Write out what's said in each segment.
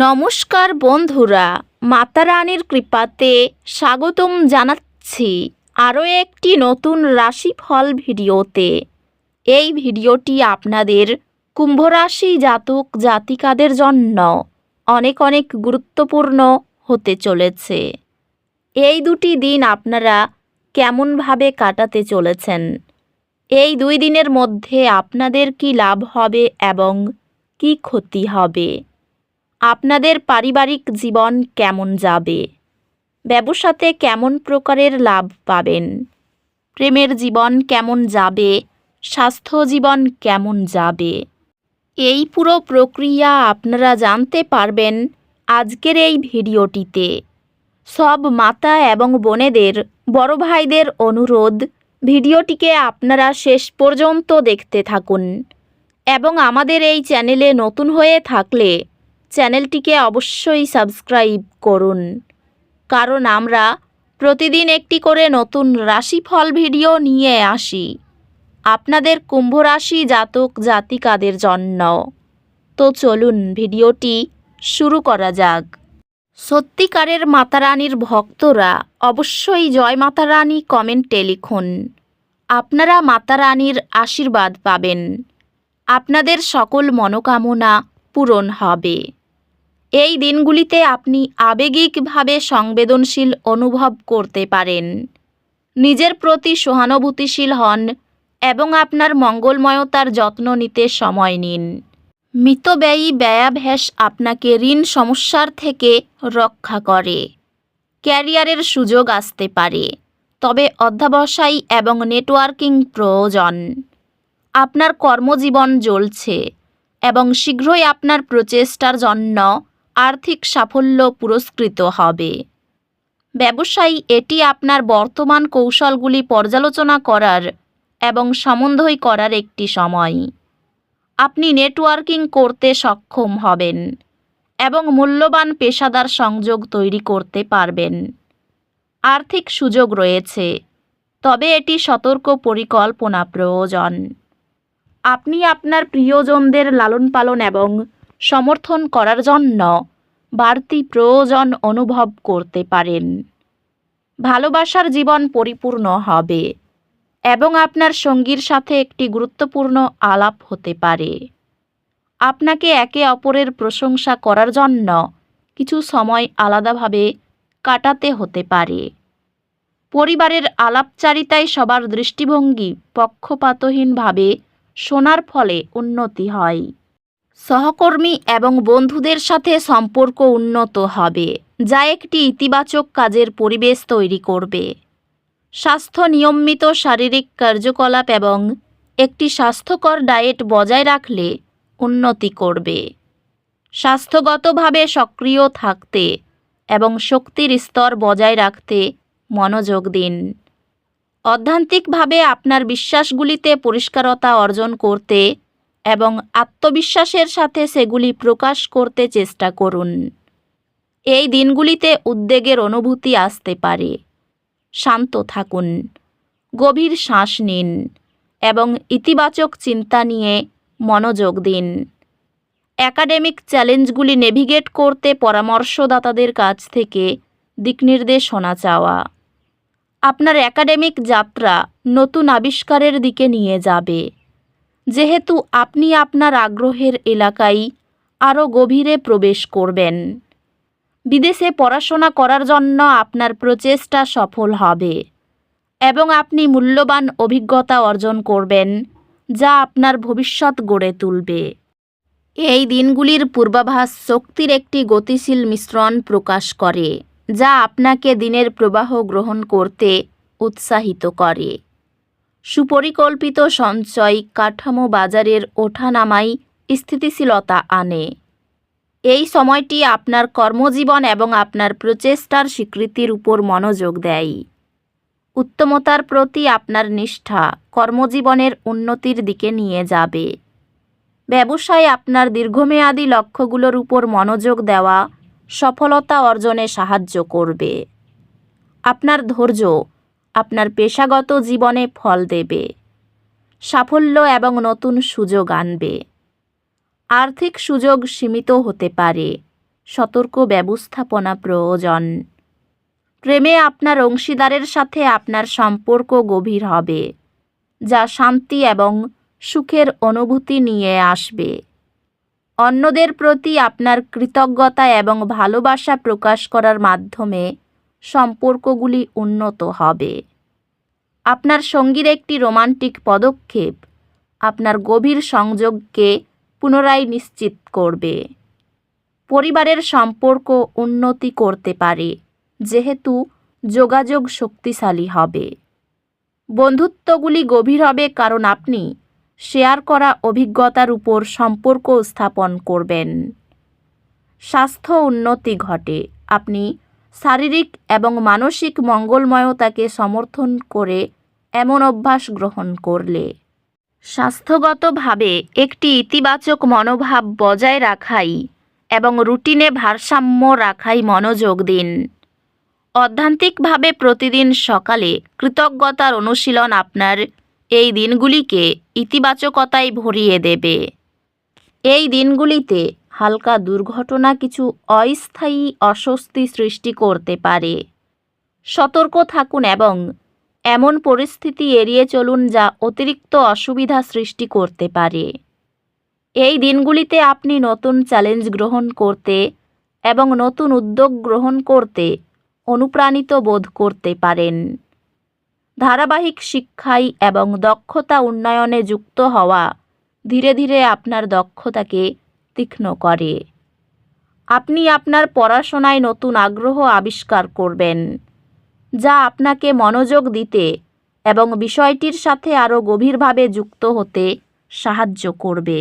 নমস্কার বন্ধুরা, মাতা রানীর কৃপাতে স্বাগতম জানাচ্ছি আরও একটি নতুন রাশিফল ভিডিওতে। এই ভিডিওটি আপনাদের কুম্ভ রাশি জাতক জাতিকাদের জন্য অনেক অনেক গুরুত্বপূর্ণ হতে চলেছে। এই দুটি দিন আপনারা কেমনভাবে কাটাতে চলেছেন, এই 2 দিনের মধ্যে আপনাদের কি লাভ হবে এবং কি ক্ষতি হবে, আপনাদের পারিবারিক জীবন কেমন যাবে, ব্যবসাতে কেমন প্রকারের লাভ পাবেন, প্রেমের জীবন কেমন যাবে, স্বাস্থ্য জীবন কেমন যাবে, এই পুরো প্রক্রিয়া আপনারা জানতে পারবেন আজকের এই ভিডিওটিতে। সব মাতা এবং বোনেদের, বড় ভাইদের অনুরোধ, ভিডিওটিকে আপনারা শেষ পর্যন্ত দেখতে থাকুন এবং আমাদের এই চ্যানেলে নতুন হয়ে থাকলে চ্যানেলটিকে অবশ্যই সাবস্ক্রাইব করুন, কারণ আমরা প্রতিদিন একটি করে নতুন রাশিফল ভিডিও নিয়ে আসি আপনাদের কুম্ভ রাশি জাতক জাতিকাদের জন্য। তো চলুন ভিডিওটি শুরু করা যাক। সত্যিকারের মাতারানীর ভক্তরা অবশ্যই জয় মাতা রানী কমেন্টে লিখুন। আপনারা মাতারানীর আশীর্বাদ পাবেন, আপনাদের সকল মনোকামনা পূরণ হবে। এই দিনগুলিতে আপনি আবেগিকভাবে সংবেদনশীল অনুভব করতে পারেন। নিজের প্রতি সহানুভূতিশীল হন এবং আপনার মঙ্গলময়তার যত্ন নিতে সময় নিন। মিতব্যয়ী ব্যয়াভ্যাস আপনাকে ঋণ সমস্যার থেকে রক্ষা করে। ক্যারিয়ারের সুযোগ আসতে পারে, তবে অধ্যবসায় এবং নেটওয়ার্কিং প্রয়োজন। আপনার কর্মজীবন জ্বলছে এবং শীঘ্রই আপনার প্রচেষ্টার জন্য আর্থিক সাফল্য পুরস্কৃত হবে। ব্যবসায়ী, এটি আপনার বর্তমান কৌশলগুলি পর্যালোচনা করার এবং সমন্বয় করার একটি সময়। আপনি নেটওয়ার্কিং করতে সক্ষম হবেন এবং মূল্যবান পেশাদার সংযোগ তৈরি করতে পারবেন। আর্থিক সুযোগ রয়েছে, তবে এটি সতর্ক পরিকল্পনা প্রয়োজন। আপনি আপনার প্রিয়জনদের লালন পালন এবং সমর্থন করার জন্য বাড়তি প্রয়োজন অনুভব করতে পারেন। ভালোবাসার জীবন পরিপূর্ণ হবে এবং আপনার সঙ্গীর সাথে একটি গুরুত্বপূর্ণ আলাপ হতে পারে। আপনাকে একে অপরের প্রশংসা করার জন্য কিছু সময় আলাদাভাবে কাটাতে হতে পারে। পরিবারের আলাপচারিতায় সবার দৃষ্টিভঙ্গি পক্ষপাতহীনভাবে শোনার ফলে উন্নতি হয়। সহকর্মী এবং বন্ধুদের সাথে সম্পর্ক উন্নত হবে, যা একটি ইতিবাচক কাজের পরিবেশ তৈরি করবে। স্বাস্থ্য, নিয়মিত শারীরিক কার্যকলাপ এবং একটি স্বাস্থ্যকর ডায়েট বজায় রাখলে উন্নতি করবে। স্বাস্থ্যগতভাবে সক্রিয় থাকতে এবং শক্তির স্তর বজায় রাখতে মনোযোগ দিন। অধ্যাত্মিকভাবে আপনার বিশ্বাসগুলিতে পরিষ্কারতা অর্জন করতে এবং আত্মবিশ্বাসের সাথে সেগুলি প্রকাশ করতে চেষ্টা করুন। এই দিনগুলিতে উদ্বেগের অনুভূতি আসতে পারে। শান্ত থাকুন, গভীর শ্বাস নিন এবং ইতিবাচক চিন্তা নিয়ে মনোযোগ দিন। একাডেমিক চ্যালেঞ্জগুলি নেভিগেট করতে পরামর্শদাতাদের কাছ থেকে দিকনির্দেশনা চাওয়া আপনার একাডেমিক যাত্রা নতুন আবিষ্কারের দিকে নিয়ে যাবে, যেহেতু আপনি আপনার আগ্রহের এলাকায় আরও গভীরে প্রবেশ করবেন। বিদেশে পড়াশোনা করার জন্য আপনার প্রচেষ্টা সফল হবে এবং আপনি মূল্যবান অভিজ্ঞতা অর্জন করবেন, যা আপনার ভবিষ্যৎ গড়ে তুলবে। এই দিনগুলির পূর্বাভাস শক্তির একটি গতিশীল মিশ্রণ প্রকাশ করে, যা আপনাকে দিনের প্রবাহ গ্রহণ করতে উৎসাহিত করে। সুপরিকল্পিত সঞ্চয় কাঠামো বাজারের ওঠানামায় স্থিতিশীলতা আনে। এই সময়টি আপনার কর্মজীবন এবং আপনার প্রচেষ্টার স্বীকৃতির উপর মনোযোগ দেয়। উত্তমতার প্রতি আপনার নিষ্ঠা কর্মজীবনের উন্নতির দিকে নিয়ে যাবে। ব্যবসায় আপনার দীর্ঘমেয়াদী লক্ষ্যগুলোর উপর মনোযোগ দেওয়া সফলতা অর্জনে সাহায্য করবে। আপনার ধৈর্য আপনার পেশাগত জীবনে ফল দেবে, সাফল্য এবং নতুন সুযোগ আনবে। আর্থিক সুযোগ সীমিত হতে পারে, সতর্ক ব্যবস্থাপনা প্রয়োজন। প্রেমে আপনার অংশীদারের সাথে আপনার সম্পর্ক গভীর হবে, যা শান্তি এবং সুখের অনুভূতি নিয়ে আসবে। অন্যদের প্রতি আপনার কৃতজ্ঞতা এবং ভালোবাসা প্রকাশ করার মাধ্যমে সম্পর্কগুলি উন্নত হবে। আপনার সঙ্গীর একটি রোমান্টিক পদক্ষেপ আপনার গভীর সংযোগকে পুনরায় নিশ্চিত করবে। পরিবারের সম্পর্ক উন্নতি করতে পারে যেহেতু যোগাযোগ শক্তিশালী হবে। বন্ধুত্বগুলি গভীর হবে কারণ আপনি শেয়ার করা অভিজ্ঞতার উপর সম্পর্ক স্থাপন করবেন। স্বাস্থ্য উন্নতি ঘটে। আপনি শারীরিক এবং মানসিক মঙ্গলময়তাকে সমর্থন করে এমন অভ্যাস গ্রহণ করলে স্বাস্থ্যগতভাবে একটি ইতিবাচক মনোভাব বজায় রাখাই এবং রুটিনে ভারসাম্য রাখাই মনোযোগ দিন। অধ্যাত্মিকভাবে প্রতিদিন সকালে কৃতজ্ঞতার অনুশীলন আপনার এই দিনগুলিকে ইতিবাচকতায় ভরিয়ে দেবে। এই দিনগুলিতে হালকা দুর্ঘটনা কিছু অস্থায়ী অস্বস্তি সৃষ্টি করতে পারে। সতর্ক থাকুন এবং এমন পরিস্থিতি এড়িয়ে চলুন যা অতিরিক্ত অসুবিধা সৃষ্টি করতে পারে। এই দিনগুলিতে আপনি নতুন চ্যালেঞ্জ গ্রহণ করতে এবং নতুন উদ্যোগ গ্রহণ করতে অনুপ্রাণিত বোধ করতে পারেন। ধারাবাহিক শিক্ষায় এবং দক্ষতা উন্নয়নে যুক্ত হওয়া ধীরে ধীরে আপনার দক্ষতাকে তীক্ষ্ণ করে। আপনি আপনার পড়াশোনায় নতুন আগ্রহ আবিষ্কার করবেন, যা আপনাকে মনোযোগ দিতে এবং বিষয়টির সাথে আরও গভীরভাবে যুক্ত হতে সাহায্য করবে।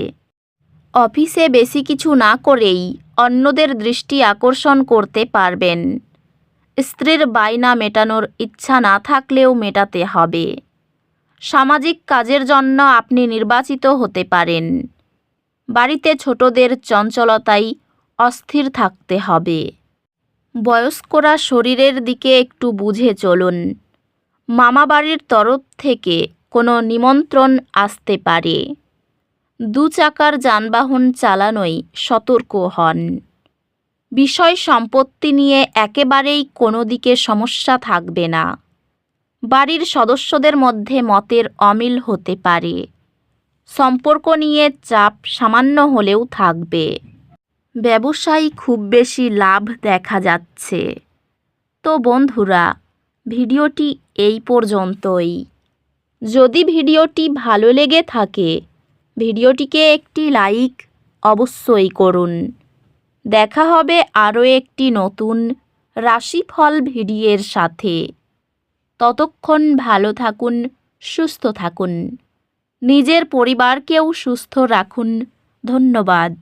অফিসে বেশি কিছু না করেই অন্যদের দৃষ্টি আকর্ষণ করতে পারবেন। স্ত্রীর বায়না মেটানোর ইচ্ছা না থাকলেও মেটাতে হবে। সামাজিক কাজের জন্য আপনি নির্বাচিত হতে পারেন। বাড়িতে ছোটদের চঞ্চলতায় অস্থির থাকতে হবে। বয়স্করা শরীরের দিকে একটু বুঝে চলুন। মামাবাড়ির তরফ থেকে কোনো নিমন্ত্রণ আসতে পারে। দুচাকার যানবাহন চালানোয় সতর্ক হন। বিষয় সম্পত্তি নিয়ে একেবারেই কোনো দিকে সমস্যা থাকবে না। বাড়ির সদস্যদের মধ্যে মতের অমিল হতে পারে। সম্পর্ক নিয়ে চাপ সামান্য হলেও থাকবে। ব্যবসায় খুব বেশি লাভ দেখা যাচ্ছে। তো বন্ধুরা, ভিডিওটি এই পর্যন্তই। যদি ভিডিওটি ভালো লেগে থাকে ভিডিওটিকে একটি লাইক অবশ্যই করুন। দেখা হবে আরও একটি নতুন রাশিফল ভিডিওর সাথে। ততক্ষণ ভালো থাকুন, সুস্থ থাকুন, নিজের পরিবারকেও সুস্থ রাখুন। ধন্যবাদ।